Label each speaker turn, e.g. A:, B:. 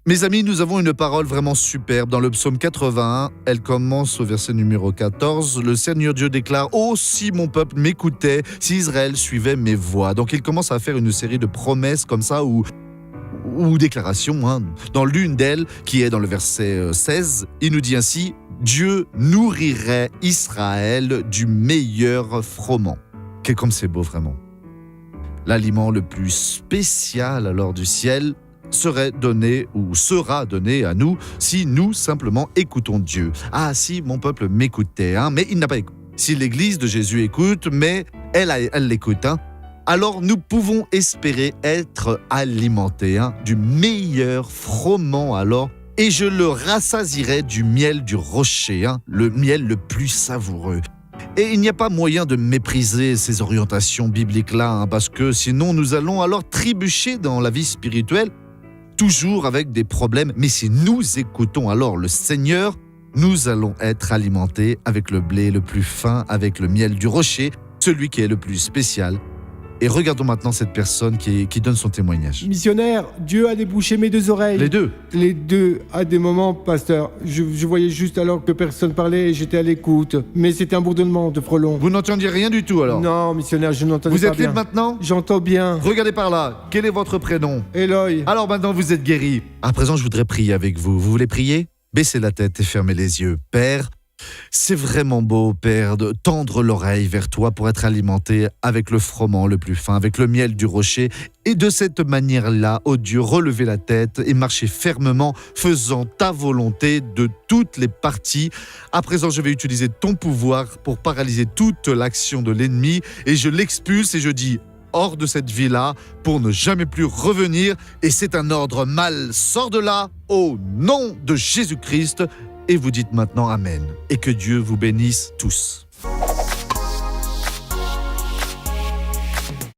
A: Mes amis, nous avons une parole vraiment superbe dans le psaume 81. Elle commence au verset numéro 14. Le Seigneur Dieu déclare « Oh, si mon peuple m'écoutait, si Israël suivait mes voies ». Donc il commence à faire une série de promesses comme ça ou déclarations. Dans l'une d'elles, qui est dans le verset 16, il nous dit ainsi « Dieu nourrirait Israël du meilleur froment ». Comme c'est beau vraiment. L'aliment le plus spécial alors du ciel serait donné ou sera donné à nous si nous simplement écoutons Dieu. Ah, si mon peuple m'écoutait, mais il n'a pas écouté. Si l'Église de Jésus écoute, mais elle l'écoute, alors nous pouvons espérer être alimentés du meilleur froment alors, et je le rassasierai du miel du rocher, le miel le plus savoureux. Et il n'y a pas moyen de mépriser ces orientations bibliques-là, parce que sinon nous allons alors trébucher dans la vie spirituelle, toujours avec des problèmes. Mais si nous écoutons alors le Seigneur, nous allons être alimentés avec le blé le plus fin, avec le miel du rocher, celui qui est le plus spécial. Et regardons maintenant cette personne qui donne son témoignage.
B: Missionnaire, Dieu a débouché mes deux oreilles.
A: Les deux.
B: Les deux, à des moments, pasteur. Je voyais juste alors que personne parlait et j'étais à l'écoute. Mais c'était un bourdonnement de frelons.
A: Vous n'entendiez rien du tout alors?
B: Non, missionnaire, je n'entendais pas bien.
A: Vous êtes libre maintenant?
B: J'entends bien.
A: Regardez par là. Quel est votre prénom?
B: Eloy.
A: Alors maintenant vous êtes guéri. À présent je voudrais prier avec vous. Vous voulez prier? Baissez la tête et fermez les yeux. Père, c'est vraiment beau, Père, de tendre l'oreille vers toi pour être alimenté avec le froment le plus fin, avec le miel du rocher. Et de cette manière-là, ô Dieu, relever la tête et marcher fermement, faisant ta volonté de toutes les parties. À présent, je vais utiliser ton pouvoir pour paralyser toute l'action de l'ennemi et je l'expulse et je dis hors de cette vie-là pour ne jamais plus revenir. Et c'est un ordre mal. Sors de là au nom de Jésus-Christ. Et vous dites maintenant Amen. Et que Dieu vous bénisse tous.